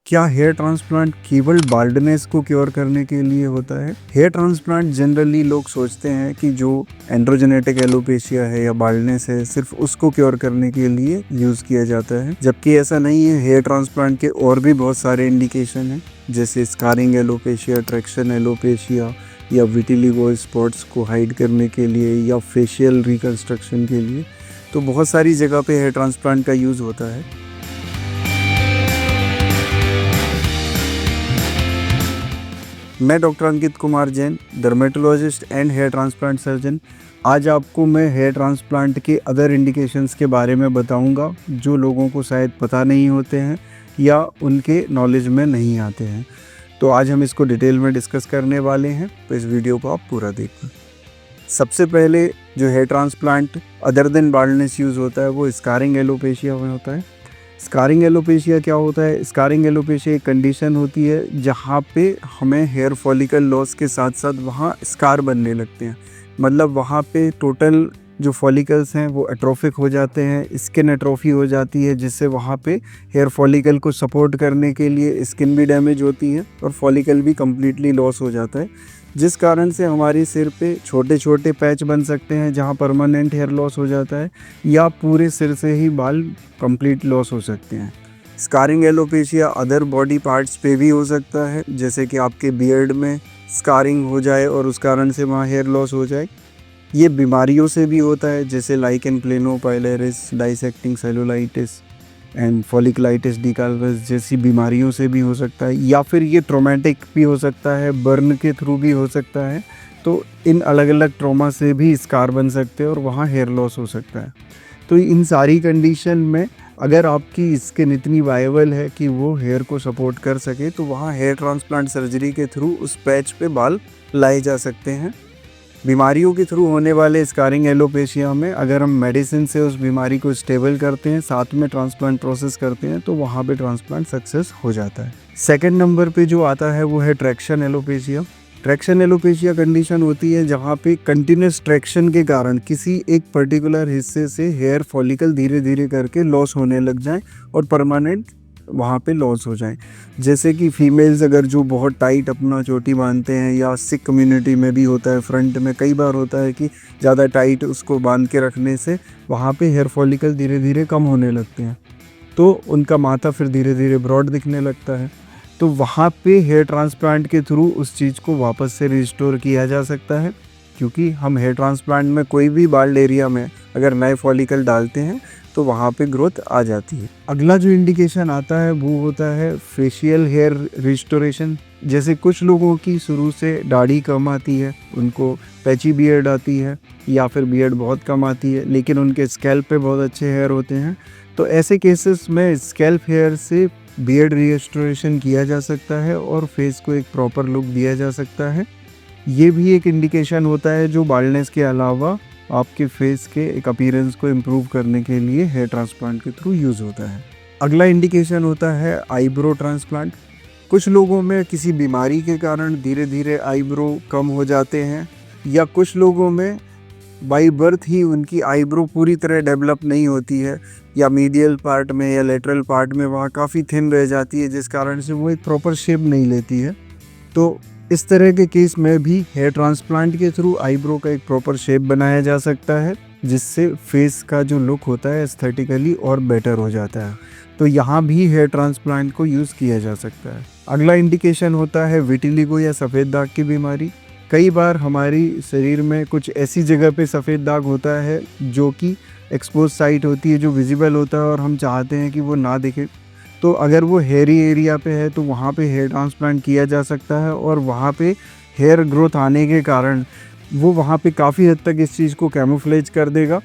क्या hair transplant केवल baldness को क्योर करने के लिए होता है? हेयर ट्रांसप्लांट जनरली लोग सोचते हैं कि जो एंड्रोजेनेटिक एलोपेशिया है या बाल्डनेस है सिर्फ उसको क्योर करने के लिए यूज़ किया जाता है, जबकि ऐसा नहीं है। हेयर ट्रांसप्लांट के और भी बहुत सारे इंडिकेशन हैं, जैसे स्कारिंग एलोपेशिया, ट्रैक्शन एलोपेशिया या विटिलिगो स्पॉट्स को हाइड करने के लिए या फेशियल रिकन्स्ट्रक्शन के लिए। तो बहुत सारी जगह पे हेयर ट्रांसप्लांट का यूज़ होता है। मैं doctor Ankit Kumar Jain, dermatologist and hair transplant surgeon. आज आपको मैं हेयर ट्रांसप्लांट के अदर इंडिकेशंस के बारे में बताऊंगा जो लोगों को शायद पता नहीं होते हैं या उनके नॉलेज में नहीं आते हैं। तो आज हम इसको डिटेल में डिस्कस करने वाले हैं, तो इस वीडियो को आप पूरा देखना। सबसे पहले जो hair transplant other than baldness use होता है वो स्कारिंग एलोपेशिया में होता है। स्कारिंग एलोपेशिया क्या होता है? स्कारिंग एलोपेशिया एक कंडीशन होती है जहाँ पे हमें हेयर फॉलिकल लॉस के साथ साथ वहाँ स्कार बनने लगते हैं। मतलब वहाँ पे टोटल जो फॉलिकल्स हैं वो एट्रोफिक हो जाते हैं, स्किन एट्रोफी हो जाती है, जिससे वहाँ पे हेयर फॉलिकल को सपोर्ट करने के लिए स्किन भी डैमेज होती है और फॉलिकल भी कम्प्लीटली लॉस हो जाता है, जिस कारण से हमारे सिर पे छोटे छोटे पैच बन सकते हैं जहाँ परमानेंट हेयर लॉस हो जाता है, या पूरे सिर से ही बाल कंप्लीट लॉस हो सकते हैं। Scarring alopecia other body parts पे भी हो सकता है, जैसे कि आपके बियर्ड में स्कारिंग हो जाए और उस कारण से वहाँ हेयर लॉस हो जाए। ये बीमारियों से भी होता है, जैसे lichen planopilaris, dissecting cellulitis and folliculitis decalvans जैसी बीमारियों से भी हो सकता है, या फिर ये ट्रोमेटिक भी हो सकता है, बर्न के थ्रू भी हो सकता है। तो इन अलग अलग ट्रॉमा से भी स्कार बन सकते हैं और वहाँ हेयर लॉस हो सकता है। तो इन सारी कंडीशन में अगर आपकी स्किन इतनी वायबल है कि वो हेयर को सपोर्ट कर सके, तो वहाँ हेयर ट्रांसप्लांट सर्जरी के थ्रू उस पैच पे बाल लाए जा सकते हैं। बीमारियों के थ्रू होने वाले स्कारिंग एलोपेशिया में अगर हम मेडिसिन से उस बीमारी को स्टेबल करते हैं, साथ में ट्रांसप्लांट प्रोसेस करते हैं, तो वहाँ पे ट्रांसप्लांट सक्सेस हो जाता है। सेकंड नंबर पे जो आता है वो है traction alopecia. Traction alopecia condition होती है जहाँ पे कंटिन्यूस ट्रैक्शन के कारण किसी एक पर्टिकुलर हिस्से से हेयर फॉलिकल धीरे धीरे करके लॉस होने लग जाए और परमानेंट वहाँ पे लॉस हो जाए। जैसे कि फीमेल्स अगर जो बहुत टाइट अपना चोटी बांधते हैं, या सिख कम्युनिटी में भी होता है, फ्रंट में कई बार होता है कि ज़्यादा टाइट उसको बांध के रखने से वहाँ पे हेयर फॉलिकल धीरे धीरे कम होने लगते हैं, तो उनका माथा फिर धीरे धीरे ब्रॉड दिखने लगता है। तो वहाँ पे हेयर ट्रांसप्लांट के थ्रू उस चीज़ को वापस से रिस्टोर किया जा सकता है, क्योंकि हम हेयर ट्रांसप्लांट में कोई भी बाल्ड एरिया में अगर नए फॉलिकल डालते हैं तो वहाँ पे ग्रोथ आ जाती है। अगला जो इंडिकेशन आता है वो होता है फेशियल हेयर रिस्टोरेशन। जैसे कुछ लोगों की शुरू से दाढ़ी कम आती है, उनको पैची बियर्ड आती है, या फिर बियर्ड बहुत कम आती है, लेकिन उनके स्कैल्प पे बहुत अच्छे हेयर होते हैं। तो ऐसे केसेस में स्कैल्प हेयर से बियर्ड रिस्टोरेशन किया जा सकता है और फेस को एक प्रॉपर लुक दिया जा सकता है। ये भी एक इंडिकेशन होता है जो बाल्डनेस के अलावा आपके फेस के एक अपीयरेंस को इम्प्रूव करने के लिए हेयर ट्रांसप्लांट के थ्रू यूज़ होता है। अगला इंडिकेशन होता है आईब्रो ट्रांसप्लांट। कुछ लोगों में किसी बीमारी के कारण धीरे धीरे आईब्रो कम हो जाते हैं, या कुछ लोगों में बाई बर्थ ही उनकी आईब्रो पूरी तरह डेवलप नहीं होती है, या मीडियल पार्ट में या लेटरल पार्ट में वहाँ काफ़ी थिन रह जाती है, जिस कारण से वो एक प्रॉपर शेप नहीं लेती है। तो इस तरह के केस में भी हेयर ट्रांसप्लांट के थ्रू आईब्रो का एक प्रॉपर शेप बनाया जा सकता है, जिससे फेस का जो लुक होता है एस्थेटिकली और बेटर हो जाता है। तो यहाँ भी हेयर ट्रांसप्लांट को यूज़ किया जा सकता है। अगला इंडिकेशन होता है विटिलिगो या सफ़ेद दाग की बीमारी। कई बार हमारी शरीर में कुछ ऐसी जगह पे सफ़ेद दाग होता है जो कि एक्सपोज साइट होती है, जो विजिबल होता है और हम चाहते हैं कि वो ना दिखे। तो अगर वो हेयरी एरिया पे है तो वहाँ पे हेयर ट्रांसप्लांट किया जा सकता है, और वहाँ पे हेयर ग्रोथ आने के कारण वो वहाँ पे काफ़ी हद तक इस चीज़ को कैमोफ्लेज कर देगा।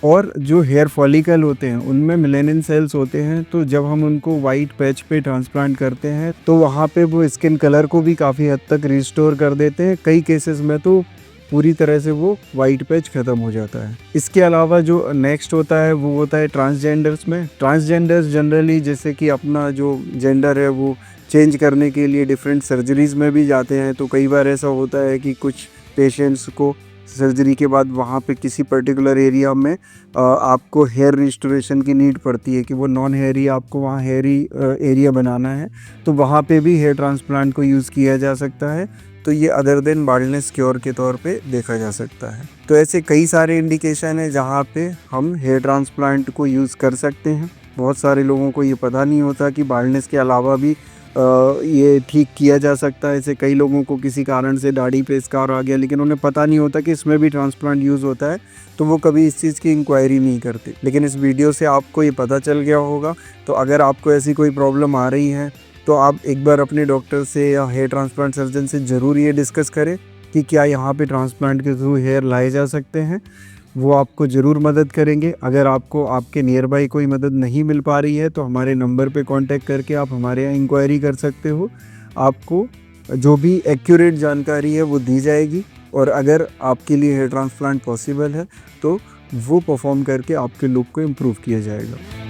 और जो हेयर फॉलिकल होते हैं उनमें मेलानिन सेल्स होते हैं, तो जब हम उनको वाइट पैच पे ट्रांसप्लांट करते हैं तो वहाँ पे वो स्किन कलर को भी काफ़ी हद तक रिस्टोर कर देते हैं। कई केसेस में तो पूरी तरह से वो वाइट पैच ख़त्म हो जाता है। इसके अलावा जो नेक्स्ट होता है वो होता है ट्रांसजेंडर्स में। ट्रांसजेंडर्स जनरली जैसे कि अपना जो जेंडर है वो चेंज करने के लिए डिफरेंट सर्जरीज़ में भी जाते हैं। तो कई बार ऐसा होता है कि कुछ पेशेंट्स को सर्जरी के बाद वहाँ पे किसी पर्टिकुलर एरिया में आपको हेयर रिस्टोरेशन की नीड पड़ती है कि वो नॉन हेयरी आपको वहाँ हेयरी एरिया बनाना है, तो वहाँ पे भी हेयर ट्रांसप्लांट को यूज़ किया जा सकता है। तो ये अदर देन बाल्डनेस क्योर के तौर पे देखा जा सकता है। तो ऐसे कई सारे इंडिकेशन है जहाँ पे हम हेयर ट्रांसप्लांट को यूज़ कर सकते हैं। बहुत सारे लोगों को ये पता नहीं होता कि बाल्डनेस के अलावा भी ये ठीक किया जा सकता है। ऐसे कई लोगों को किसी कारण से दाढ़ी पे स्कार आ गया, लेकिन उन्हें पता नहीं होता कि इसमें भी ट्रांसप्लांट यूज़ होता है, तो वो कभी इस चीज़ की इंक्वायरी नहीं करते। लेकिन इस वीडियो से आपको ये पता चल गया होगा। तो अगर आपको ऐसी कोई प्रॉब्लम आ रही है तो आप एक बार अपने डॉक्टर से या हेयर ट्रांसप्लांट सर्जन से ज़रूर ये डिस्कस करें कि क्या यहाँ पे ट्रांसप्लांट के थ्रू हेयर लाए जा सकते हैं। वो आपको ज़रूर मदद करेंगे। अगर आपको आपके नियर बाई कोई मदद नहीं मिल पा रही है तो हमारे नंबर पे कांटेक्ट करके आप हमारे यहाँ इंक्वायरी कर सकते हो। आपको जो भी एक्यूरेट जानकारी है वो दी जाएगी, और अगर आपके लिए हेयर ट्रांसप्लांट पॉसिबल है तो वो परफॉर्म करके आपके लुक को इम्प्रूव किया जाएगा।